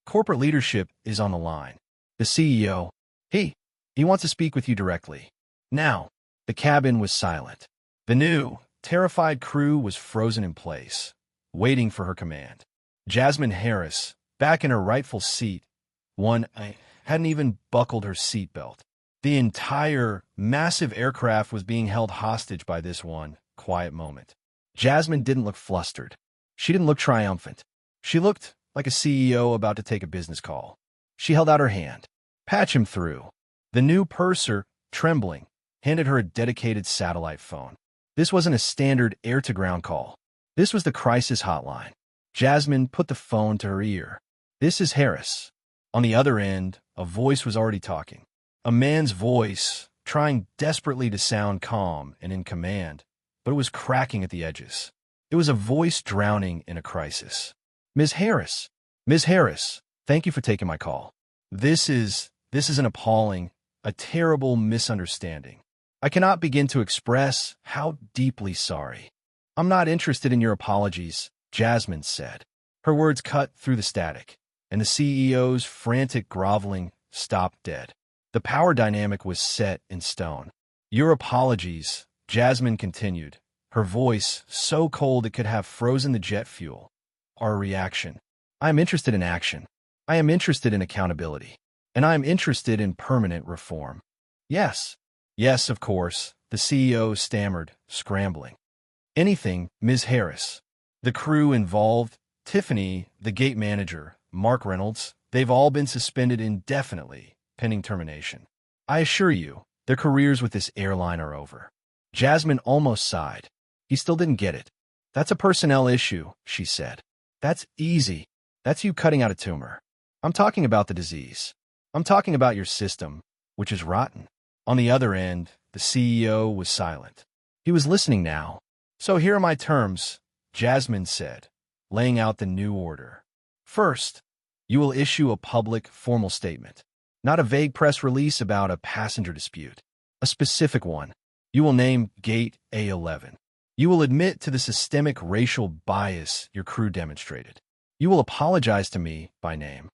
Corporate leadership is on the line. The CEO, he wants to speak with you directly. Now, the cabin was silent. The new, terrified crew was frozen in place, waiting for her command. Jasmine Harris, back in her rightful seat, hadn't even buckled her seatbelt. The entire, massive aircraft was being held hostage by this one quiet moment. Jasmine didn't look flustered. She didn't look triumphant. She looked like a CEO about to take a business call. She held out her hand. Patch him through. The new purser, trembling, handed her a dedicated satellite phone. This wasn't a standard air-to-ground call. This was the crisis hotline. Jasmine put the phone to her ear. This is Harris. On the other end, a voice was already talking. A man's voice, trying desperately to sound calm and in command, but it was cracking at the edges. It was a voice drowning in a crisis. Ms. Harris, thank you for taking my call. This is an appalling, a terrible misunderstanding. I cannot begin to express how deeply sorry. I'm not interested in your apologies, Jasmine said. Her words cut through the static, and the CEO's frantic groveling stopped dead. The power dynamic was set in stone. Your apologies, Jasmine continued, her voice so cold it could have frozen the jet fuel. Our reaction. I am interested in action. I am interested in accountability. And I am interested in permanent reform. Yes, of course, the CEO stammered, scrambling. Anything, Ms. Harris. The crew involved, Tiffany, the gate manager, Mark Reynolds, they've all been suspended indefinitely, pending termination. I assure you, their careers with this airline are over. Jasmine almost sighed. He still didn't get it. That's a personnel issue, she said. That's easy. That's you cutting out a tumor. I'm talking about the disease. I'm talking about your system, which is rotten. On the other end, the CEO was silent. He was listening now. So here are my terms, Jasmine said, laying out the new order. First, you will issue a public, formal statement, not a vague press release about a passenger dispute. A specific one. You will name Gate A11. You will admit to the systemic racial bias your crew demonstrated. You will apologize to me by name.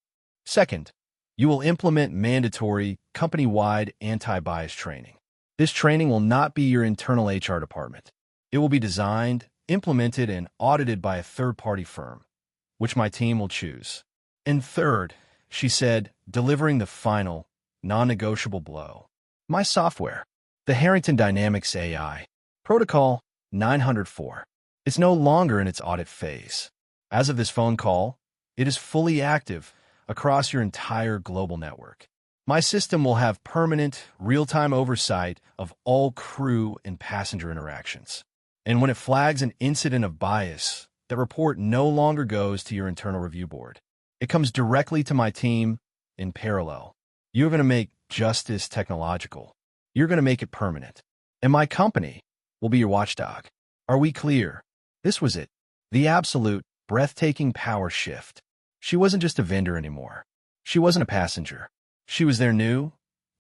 Second, you will implement mandatory, company-wide anti-bias training. This training will not be your internal HR department. It will be designed, implemented, and audited by a third-party firm, which my team will choose. And third, she said, delivering the final, non-negotiable blow. My software, the Harrington Dynamics AI, Protocol 904. It's no longer in its audit phase. As of this phone call, it is fully active across your entire global network. My system will have permanent, real-time oversight of all crew and passenger interactions. And when it flags an incident of bias, that report no longer goes to your internal review board. It comes directly to my team in parallel. You're going to make justice technological. You're going to make it permanent. And my company will be your watchdog. Are we clear? This was it. The absolute, breathtaking power shift. She wasn't just a vendor anymore. She wasn't a passenger. She was their new,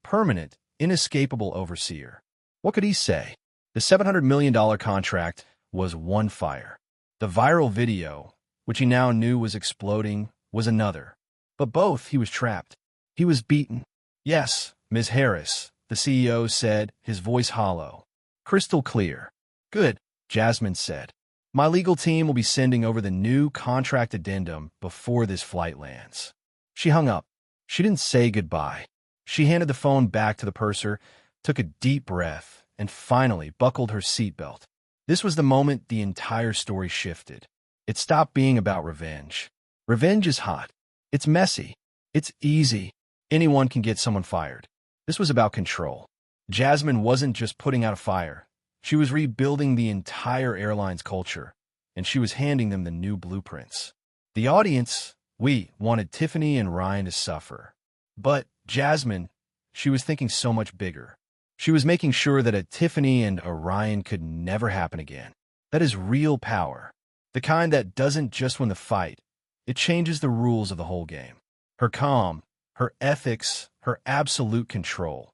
permanent, inescapable overseer. What could he say? The $700 million contract was one fire. The viral video, which he now knew was exploding, was another. But both, he was trapped. He was beaten. Yes, Ms. Harris, the CEO said, his voice hollow. Crystal clear. Good, Jasmine said. My legal team will be sending over the new contract addendum before this flight lands. She hung up. She didn't say goodbye. She handed the phone back to the purser, took a deep breath, and finally buckled her seatbelt. This was the moment the entire story shifted. It stopped being about revenge. Revenge is hot. It's messy. It's easy. Anyone can get someone fired. This was about control. Jasmine wasn't just putting out a fire. She was rebuilding the entire airline's culture, and she was handing them the new blueprints. The audience, we wanted Tiffany and Ryan to suffer. But Jasmine, she was thinking so much bigger. She was making sure that a Tiffany and a Ryan could never happen again. That is real power. The kind that doesn't just win the fight. It changes the rules of the whole game. Her calm, her ethics, her absolute control.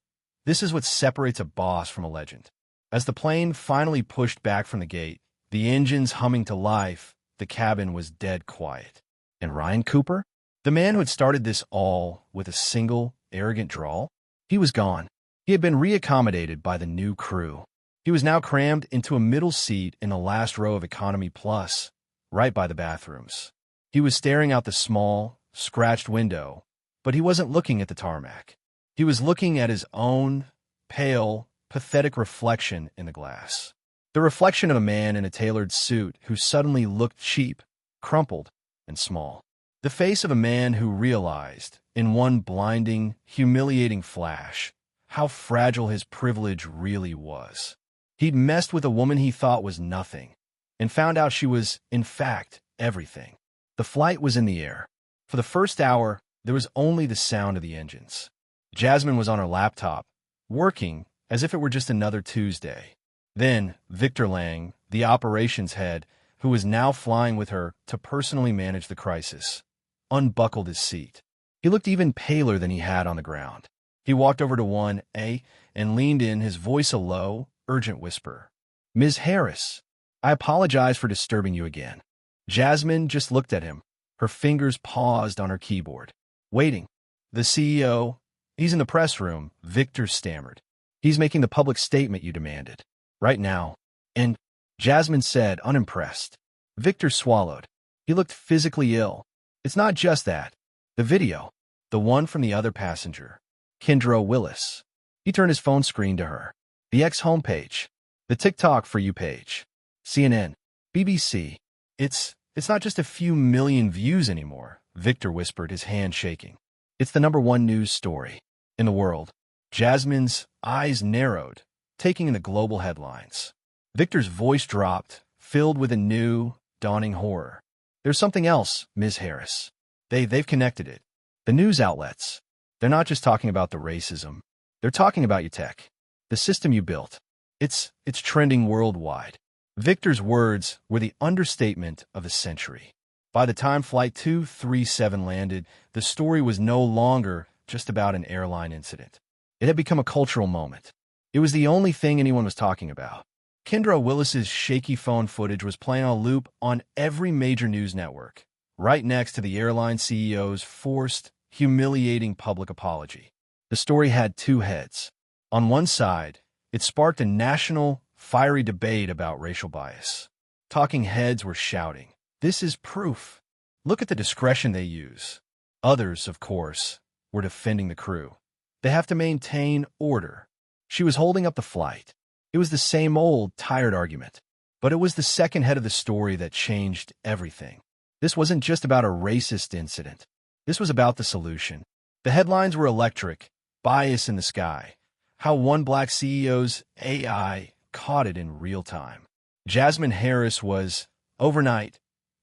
This is what separates a boss from a legend. As the plane finally pushed back from the gate, the engines humming to life, the cabin was dead quiet. And Ryan Cooper, the man who had started this all with a single, arrogant drawl, he was gone. He had been reaccommodated by the new crew. He was now crammed into a middle seat in the last row of Economy Plus, right by the bathrooms. He was staring out the small, scratched window, but he wasn't looking at the tarmac. He was looking at his own, pale, pathetic reflection in the glass. The reflection of a man in a tailored suit who suddenly looked cheap, crumpled, and small. The face of a man who realized, in one blinding, humiliating flash, how fragile his privilege really was. He'd messed with a woman he thought was nothing, and found out she was, in fact, everything. The flight was in the air. For the first hour, there was only the sound of the engines. Jasmine was on her laptop, working as if it were just another Tuesday. Then, Victor Lang, the operations head, who was now flying with her to personally manage the crisis, unbuckled his seat. He looked even paler than he had on the ground. He walked over to 1A and leaned in, his voice a low, urgent whisper. "Ms. Harris, I apologize for disturbing you again." Jasmine just looked at him. Her fingers paused on her keyboard. "Waiting. The CEO, he's in the press room," Victor stammered. "He's making the public statement you demanded. Right now." And Jasmine said, unimpressed. Victor swallowed. He looked physically ill. "It's not just that. The video. The one from the other passenger. Kendra Willis." He turned his phone screen to her. "The X homepage. The TikTok For You page. CNN. BBC. It's not just a few million views anymore," Victor whispered, his hand shaking. "It's the #1 news story in the world." Jasmine's eyes narrowed, taking in the global headlines. Victor's voice dropped, filled with a new, dawning horror. "There's something else, Ms. Harris. They've connected it. The news outlets. They're not just talking about the racism. They're talking about your tech. The system you built. It's trending worldwide." Victor's words were the understatement of the century. By the time Flight 237 landed, the story was no longer just about an airline incident. It had become a cultural moment. It was the only thing anyone was talking about. Kendra Willis's shaky phone footage was playing on a loop on every major news network, right next to the airline CEO's forced, humiliating public apology. The story had two heads. On one side, it sparked a national, fiery debate about racial bias. Talking heads were shouting, "This is proof. Look at the discretion they use." Others, of course, were defending the crew. "They have to maintain order." She was holding up the flight. It was the same old, tired argument. But it was the second head of the story that changed everything. This wasn't just about a racist incident. This was about the solution. The headlines were electric, bias in the sky, how one black CEO's AI caught it in real time. Jasmine Harris was, overnight,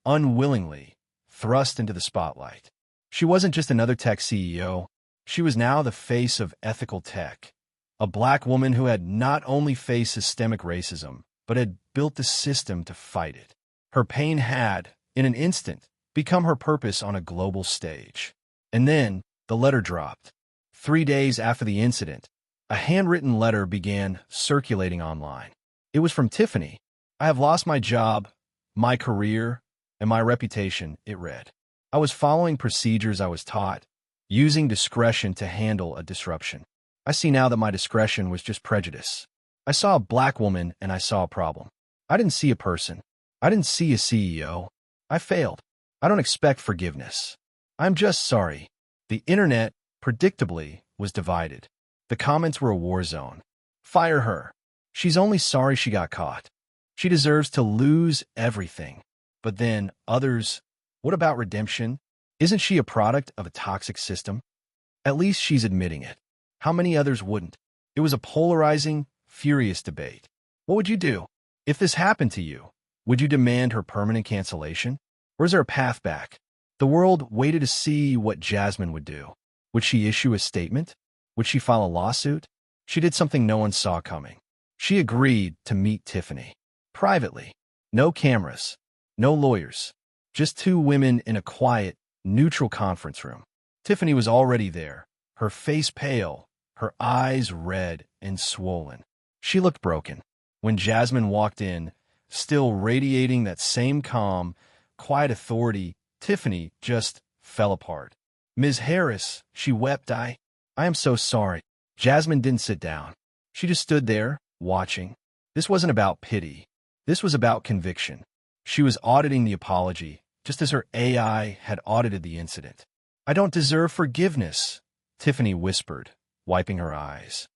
unwillingly, thrust into the spotlight. She wasn't just another tech CEO. She was now the face of ethical tech. A black woman who had not only faced systemic racism, but had built the system to fight it. Her pain had, in an instant, become her purpose on a global stage. And then, the letter dropped. 3 days after the incident, a handwritten letter began circulating online. It was from Tiffany. "I have lost my job, my career, and my reputation," it read. "I was following procedures I was taught, using discretion to handle a disruption. I see now that my discretion was just prejudice. I saw a black woman and I saw a problem. I didn't see a person. I didn't see a CEO. I failed. I don't expect forgiveness. I'm just sorry." The internet, predictably, was divided. The comments were a war zone. "Fire her. She's only sorry she got caught. She deserves to lose everything." But then others, "What about redemption? Isn't she a product of a toxic system? At least she's admitting it. How many others wouldn't?" It was a polarizing, furious debate. What would you do? If this happened to you, would you demand her permanent cancellation? Or is there a path back? The world waited to see what Jasmine would do. Would she issue a statement? Would she file a lawsuit? She did something no one saw coming. She agreed to meet Tiffany. Privately. No cameras. No lawyers. Just two women in a quiet, neutral conference room. Tiffany was already there, her face pale, her eyes red and swollen. She looked broken. When Jasmine walked in, still radiating that same calm, quiet authority, Tiffany just fell apart. "Ms. Harris," she wept, I am so sorry." Jasmine didn't sit down. She just stood there, watching. This wasn't about pity. This was about conviction. She was auditing the apology, just as her AI had audited the incident. "I don't deserve forgiveness," Tiffany whispered, wiping her eyes.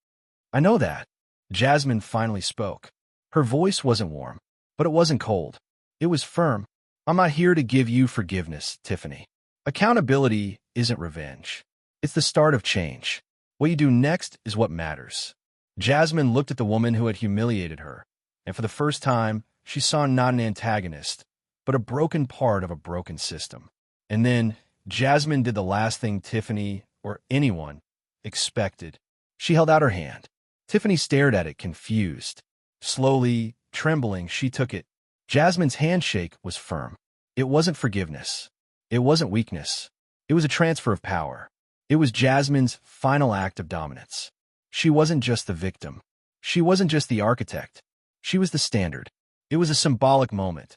"I know that." Jasmine finally spoke. Her voice wasn't warm, but it wasn't cold. It was firm. "I'm not here to give you forgiveness, Tiffany. Accountability isn't revenge. It's the start of change. What you do next is what matters." Jasmine looked at the woman who had humiliated her, and for the first time, she saw not an antagonist, but a broken part of a broken system. And then, Jasmine did the last thing Tiffany, or anyone, expected. She held out her hand. Tiffany stared at it, confused. Slowly, trembling, she took it. Jasmine's handshake was firm. It wasn't forgiveness. It wasn't weakness. It was a transfer of power. It was Jasmine's final act of dominance. She wasn't just the victim. She wasn't just the architect. She was the standard. It was a symbolic moment,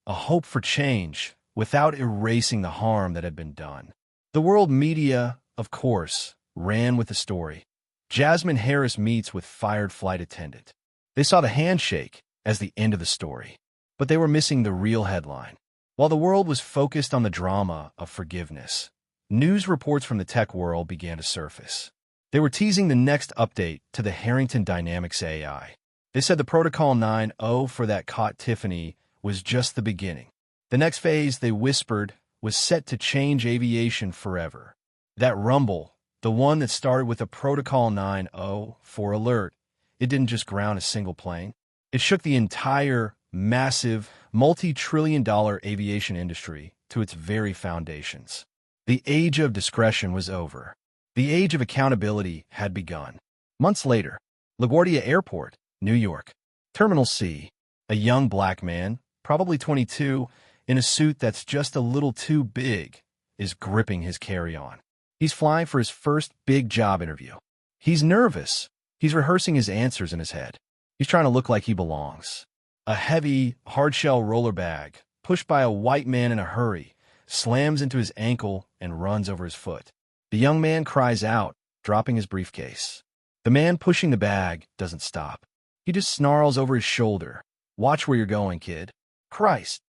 a hope for change without erasing the harm that had been done. The world media, of course, ran with the story. Jasmine Harris meets with fired flight attendant. They saw the handshake as the end of the story, but they were missing the real headline. While the world was focused on the drama of forgiveness, news reports from the tech world began to surface. They were teasing the next update to the Harrington Dynamics AI. They said the Protocol 9.0 for that caught Tiffany was just the beginning. The next phase, they whispered, was set to change aviation forever. That rumble, the one that started with a Protocol 9.0 for alert, it didn't just ground a single plane. It shook the entire, massive, multi-trillion-dollar aviation industry to its very foundations. The age of discretion was over. The age of accountability had begun. Months later, LaGuardia Airport, New York. Terminal C. A young black man, probably 22, in a suit that's just a little too big, is gripping his carry-on. He's flying for his first big job interview. He's nervous. He's rehearsing his answers in his head. He's trying to look like he belongs. A heavy, hard-shell roller bag, pushed by a white man in a hurry, slams into his ankle and runs over his foot. The young man cries out, dropping his briefcase. The man pushing the bag doesn't stop. He just snarls over his shoulder. "Watch where you're going, kid." "Christ,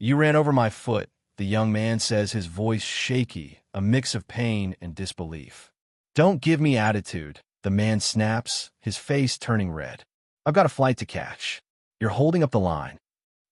you ran over my foot," the young man says, his voice shaky, a mix of pain and disbelief. "Don't give me attitude," the man snaps, his face turning red. "I've got a flight to catch. You're holding up the line."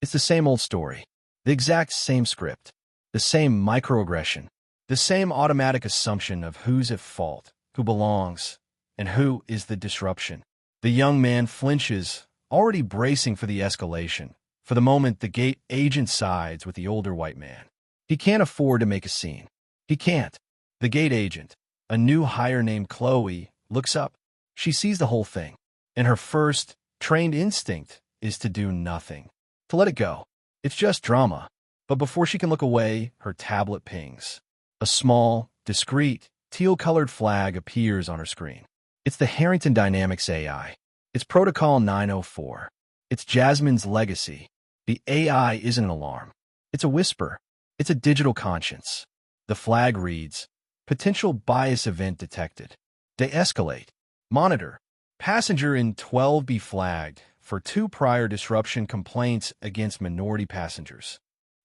It's the same old story. The exact same script. The same microaggression. The same automatic assumption of who's at fault, who belongs, and who is the disruption. The young man flinches, already bracing for the escalation. For the moment, the gate agent sides with the older white man. He can't afford to make a scene. He can't. The gate agent, a new hire named Chloe, looks up. She sees the whole thing, and her first, trained instinct is to do nothing, to let it go. It's just drama. But before she can look away, her tablet pings. A small, discreet, teal-colored flag appears on her screen. It's the Harrington Dynamics AI. It's Protocol 904. It's Jasmine's legacy. The AI isn't an alarm. It's a whisper. It's a digital conscience. The flag reads, "Potential bias event detected. De-escalate. Monitor. Passenger in 12 be flagged for 2 prior disruption complaints against minority passengers."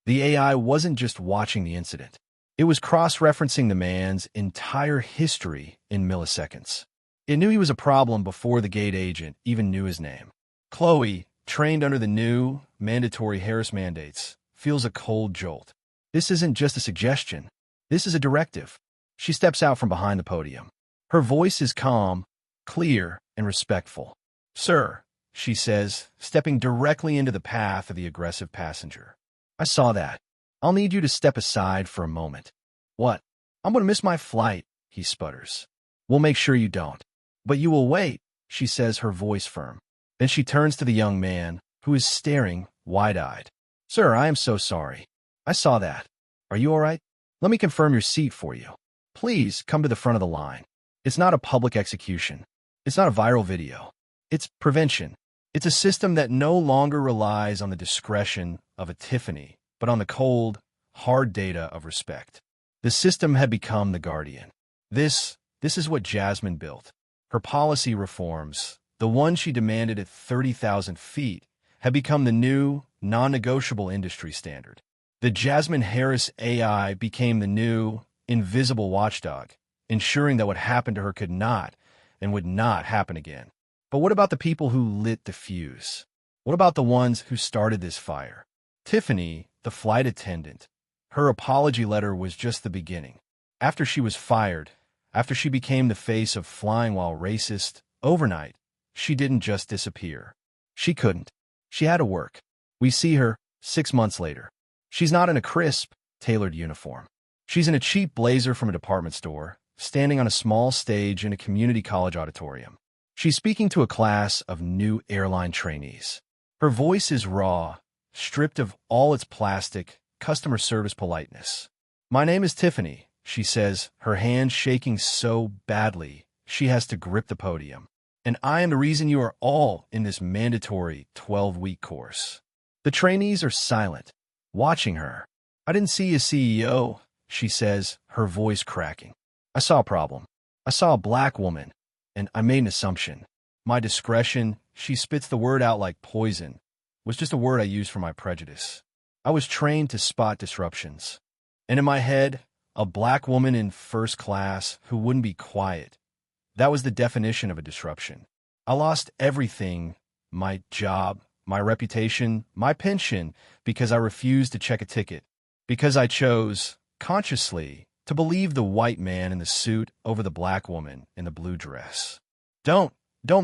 The AI wasn't just watching the incident. It was cross-referencing the man's entire history in milliseconds. It knew he was a problem before the gate agent even knew his name. Chloe, trained under the new, mandatory Harris mandates, feels a cold jolt. This isn't just a suggestion. This is a directive. She steps out from behind the podium. Her voice is calm, clear, and respectful. "Sir," she says, stepping directly into the path of the aggressive passenger. "I saw that. I'll need you to step aside for a moment." "What?" "I'm going to miss my flight," he sputters. "We'll make sure you don't." "But you will wait," she says, her voice firm. Then she turns to the young man, who is staring, wide-eyed. "Sir, I am so sorry. I saw that. Are you all right? Let me confirm your seat for you." Please come to the front of the line. It's not a public execution. It's not a viral video. It's prevention. It's a system that no longer relies on the discretion of a Tiffany, but on the cold, hard data of respect. The system had become the guardian. This is what Jasmine built. Her policy reforms, the one she demanded at 30,000 feet, had become the new, non-negotiable industry standard. The Jasmine Harris AI became the new, invisible watchdog, ensuring that what happened to her could not and would not happen again. But what about the people who lit the fuse? What about the ones who started this fire? Tiffany, the flight attendant, her apology letter was just the beginning. After she was fired, after she became the face of flying while racist, overnight, she didn't just disappear. She couldn't. She had to work. We see her 6 months later. She's not in a crisp, tailored uniform. She's in a cheap blazer from a department store, standing on a small stage in a community college auditorium. She's speaking to a class of new airline trainees. Her voice is raw, stripped of all its plastic, customer service politeness. "My name is Tiffany," she says, her hand shaking so badly she has to grip the podium. "And I am the reason you are all in this mandatory 12-week course." The trainees are silent, watching her. "I didn't see a CEO," she says, her voice cracking. "I saw a problem. I saw a black woman, and I made an assumption. My discretion," she spits the word out like poison, "was just a word I used for my prejudice. I was trained to spot disruptions. And in my head, a black woman in first class who wouldn't be quiet. That was the definition of a disruption. I lost everything, my job, my reputation, my pension, because I refused to check a ticket, because I chose, consciously, to believe the white man in the suit over the black woman in the blue dress. Don't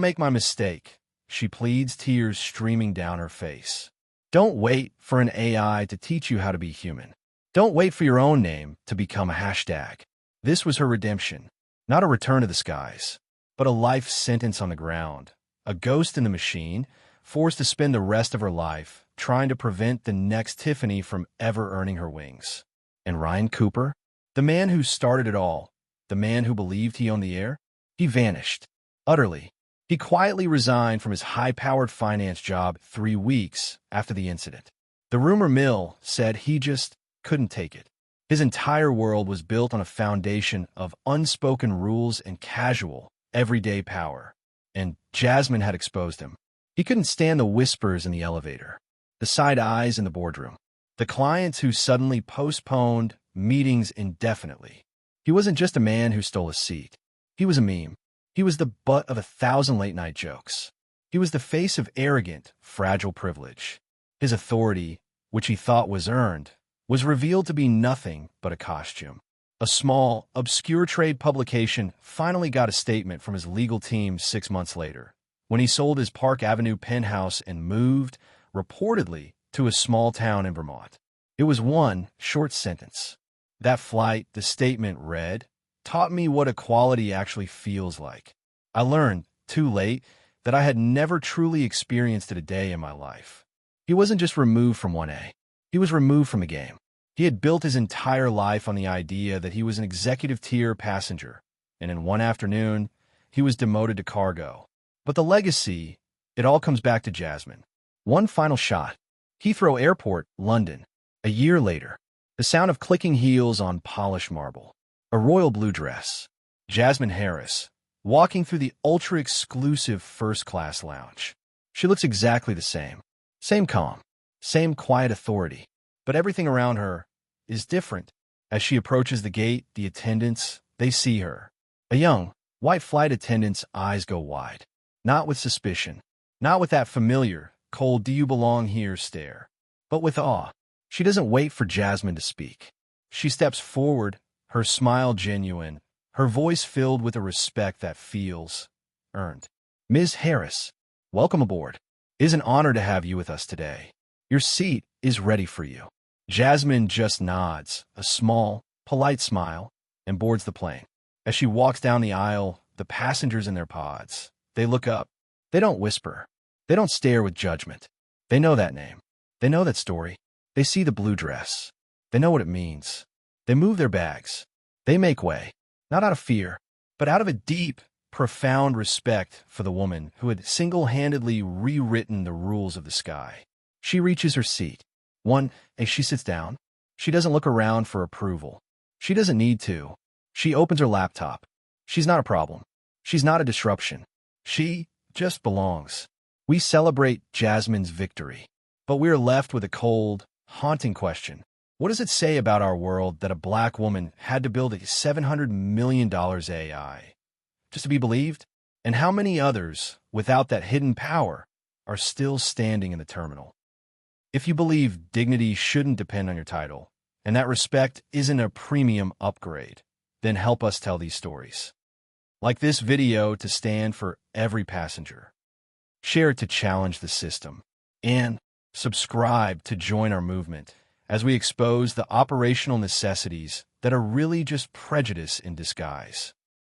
make my mistake," she pleads, tears streaming down her face. "Don't wait for an AI to teach you how to be human. Don't wait for your own name to become a hashtag." This was her redemption, not a return to the skies, but a life sentence on the ground, a ghost in the machine, forced to spend the rest of her life trying to prevent the next Tiffany from ever earning her wings. And Ryan Cooper, the man who started it all, the man who believed he owned the air, he vanished, utterly. He quietly resigned from his high-powered finance job 3 weeks after the incident. The rumor mill said he just couldn't take it. His entire world was built on a foundation of unspoken rules and casual, everyday power. And Jasmine had exposed him. He couldn't stand the whispers in the elevator, the side eyes in the boardroom, the clients who suddenly postponed meetings indefinitely. He wasn't just a man who stole a seat. He was a meme. He was the butt of 1,000 late-night jokes. He was the face of arrogant, fragile privilege. His authority, which he thought was earned, was revealed to be nothing but a costume. A small, obscure trade publication finally got a statement from his legal team 6 months later, when he sold his Park Avenue penthouse and moved, reportedly, to a small town in Vermont. It was one short sentence. That flight, the statement read, taught me what equality actually feels like. I learned, too late, that I had never truly experienced it a day in my life. He wasn't just removed from 1A. He was removed from the game. He had built his entire life on the idea that he was an executive-tier passenger, and in one afternoon, he was demoted to cargo. But the legacy, it all comes back to Jasmine. One final shot. Heathrow Airport, London. A year later. The sound of clicking heels on polished marble. A royal blue dress. Jasmine Harris, walking through the ultra-exclusive first-class lounge. She looks exactly the same. Same calm. Same quiet authority. But everything around her is different. As she approaches the gate, the attendants, they see her. A young, white flight attendant's eyes go wide. Not with suspicion. Not with that familiar, cold, "do you belong here" stare. But with awe. She doesn't wait for Jasmine to speak. She steps forward, her smile genuine, her voice filled with a respect that feels earned. "Ms. Harris, welcome aboard. It is an honor to have you with us today. Your seat is ready for you." Jasmine just nods, a small, polite smile, and boards the plane. As she walks down the aisle, the passengers in their pods, they look up. They don't whisper. They don't stare with judgment. They know that name. They know that story. They see the blue dress. They know what it means. They move their bags. They make way. not out of fear, but out of a deep, profound respect for the woman who had single-handedly rewritten the rules of the sky. She reaches her seat. As she sits down, she doesn't look around for approval. She doesn't need to. She opens her laptop. She's not a problem. She's not a disruption. She just belongs. We celebrate Jasmine's victory, but we are left with a cold, haunting question. What does it say about our world that a black woman had to build a $700 million AI just to be believed? And how many others, without that hidden power, are still standing in the terminal? If you believe dignity shouldn't depend on your title, and that respect isn't a premium upgrade, then help us tell these stories. Like this video to stand for every passenger. Share it to challenge the system. And subscribe to join our movement as we expose the operational necessities that are really just prejudice in disguise.